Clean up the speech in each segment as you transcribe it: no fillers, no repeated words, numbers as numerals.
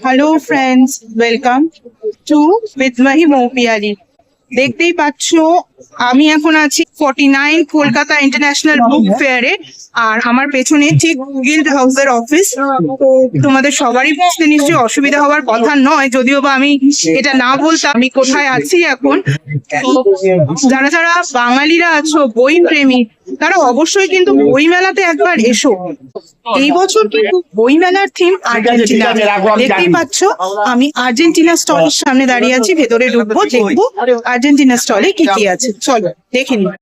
Hello friends, welcome to বিদমাহি মৌপিয়ালি। দেখতেই পাচ্ছ আমি এখন আছি 49 কলকাতা ইন্টারন্যাশনাল বুক ফেয়ারে, আর আমার পেছনে ঠিক গিল্ড হাউসের অফিস। তো তোমাদের সবারই বুঝতে নিশ্চয়ই অসুবিধা হওয়ার কথা নয়, যদিও বা আমি এটা না বলতাম আমি কোথায় আছি এখন। তো যারা যারা বাঙালিরা আছো বই প্রেমী, তারা অবশ্যই কিন্তু বই মেলাতে একবার এসো। এই বছর কিন্তু বই মেলার থিম আর্জেন্টিনা। দেখতেই পাচ্ছ আমি আর্জেন্টিনা স্টলের সামনে দাঁড়িয়ে আছি, ভেতরে ঢুকবো, দেখবো আর্জেন্টিনা স্টলে কি কি আছে। চলো দেখে নিই।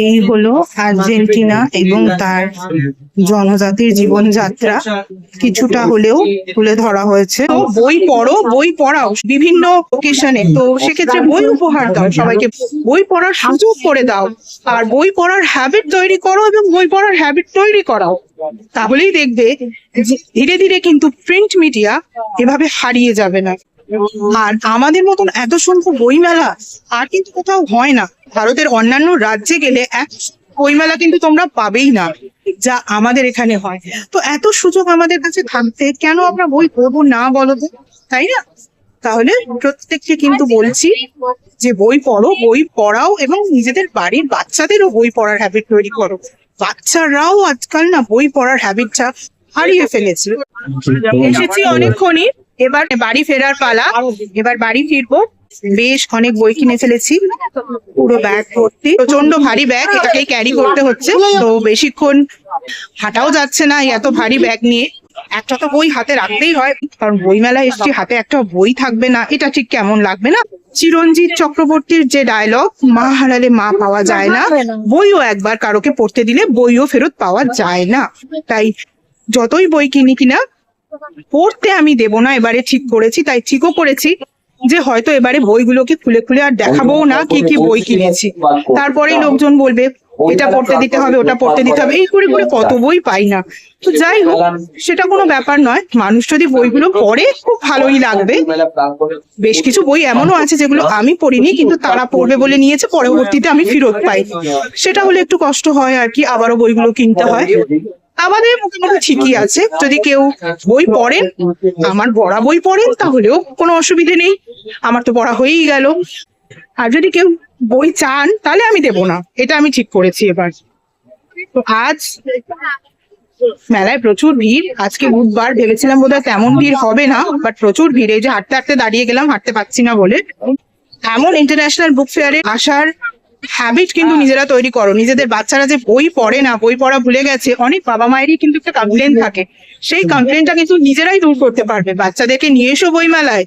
এই হলো আর্জেন্টিনা এবং তার জনজাতির জীবনযাত্রা কিছুটা হলেও তুলে ধরা হয়েছে। তো বই পড়ো, বই পড়াও বিভিন্ন ওকেশনে। তো সেক্ষেত্রে বই উপহার দাও, সবাইকে বই পড়ার সুযোগ করে দাও, আর বই পড়ার হ্যাবিট তৈরি করো এবং বই পড়ার হ্যাবিট তৈরি করাও। তাহলেই দেখবে যে ধীরে ধীরে কিন্তু প্রিন্ট মিডিয়া এভাবে হারিয়ে যাবে না। আর আমাদের মতন এত সংখ্যক বইমেলা আর কিন্তু কোথাও হয় না। ভারতের অন্যান্য রাজ্যে গেলে এক বইমেলা কিন্তু তোমরা পাবেই না যা আমাদের এখানে হয়। তো এত সুযোগ আমাদের কাছে থাকতে কেন আমরা বই পড়বো না বলো তো, তাই না? তাহলে প্রত্যেককে কিন্তু বলছি যে বই পড়ো, বই পড়াও এবং নিজেদের বাড়ির বাচ্চাদেরও বই পড়ার হ্যাবিট তৈরি করো। বাচ্চারাও আজকাল না বই পড়ার হ্যাবিটটা হারিয়ে ফেলেছে। এসেছি অনেকক্ষণই, এবার বাড়ি ফেরার পালা। এবার বাড়ি ফিরবো। বেশ অনেক বই কিনে ফেলেছি, পুরো ব্যাগ ভর্তি, প্রচন্ড ভারী ব্যাগ, এটাকেই ক্যারি করতে হচ্ছে। তো বেশিক্ষণ হাঁটাও যাচ্ছে না এত ভারী ব্যাগ নিয়ে। একটা তো বই হাতে রাখতেই হয়, কারণ বইমেলায় এসছি হাতে একটা বই থাকবে না, এটা ঠিক কেমন লাগবে না? চিরঞ্জিত চক্রবর্তীর যে ডায়লগ, মা হারালে মা পাওয়া যায় না, বইও একবার কারোকে পড়তে দিলে বইও ফেরত পাওয়া যায় না। তাই যতই বই কিনি কিনা পড়তে আমি দেব না, এবারে ঠিক করেছি। তাই ঠিকও করেছি যে হয়তো এবারে বইগুলোকে খুলে খুলে আর দেখাবো না কি কি বই কিনেছি। তারপরেই লোকজন বলবে এটা পড়তে দিতে হবে, ওটা পড়তে দিতে হবে, এই করে করে কত বই পাই না। তো যাই হোক, সেটা কোনো ব্যাপার নয়। মানুষ যদি বইগুলো পড়ে খুব ভালোই লাগবে। বেশ কিছু বই এমনও আছে যেগুলো আমি পড়িনি, কিন্তু তারা পড়বে বলে নিয়েছে, পরবর্তীতে আমি ফেরত পাই। সেটা হলে একটু কষ্ট হয় আর কি, আবারও বইগুলো কিনতে হয়। আমাদের মোটামুটি ঠিকই আছে। যদি কেউ বই পড়েন, আমার পড়া বই পড়েন, তাহলেও কোনো অসুবিধে নেই, আমার তো পড়া হয়েই গেল। আর যদি কেউ বই চান তাহলে আমি দেব না, এটা আমি ঠিক করেছি এবার। তো আজ মেলায় প্রচুর ভিড়। আজকে বুধবার, ভেবেছিলাম বোধহয় তেমন ভিড় হবে না, বাট প্রচুর ভিড়। এই যে হাঁটতে হাঁটতে দাঁড়িয়ে গেলাম, হাঁটতে পারছি না বলে। এমন ইন্টারন্যাশনাল বুক ফেয়ারে আসার হ্যাবিট কিন্তু নিজেরা তৈরি করো। নিজেদের বাচ্চারা যে বই পড়ে না, বই পড়া ভুলে গেছে, অনেক বাবা মায়েরই কিন্তু একটা কমপ্লেন থাকে। সেই কমপ্লেনটা কিন্তু নিজেরাই দূর করতে পারবে। বাচ্চাদেরকে নিয়ে এসো বই মেলায়,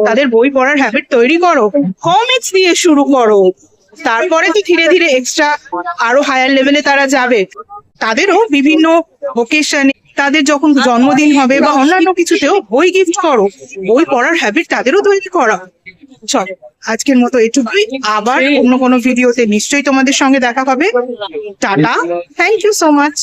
তাদের বই পড়ার হ্যাবিট তৈরি করো, কমিক্স দিয়ে শুরু করো। তারপরে তো ধীরে ধীরে এক্সট্রা আরো হায়ার লেভেলে তারা যাবে। তাদেরও বিভিন্ন ওকেশনে, তাদের যখন জন্মদিন হবে বা অন্যান্য কিছুতেও বই গিফট করো। বই পড়ার হ্যাবিট তাদেরও তৈরি করা। চলো আজকের মতো এটুকুই। আবার অন্য কোনো ভিডিওতে নিশ্চয়ই তোমাদের সঙ্গে দেখা হবে। Tata, thank you so much.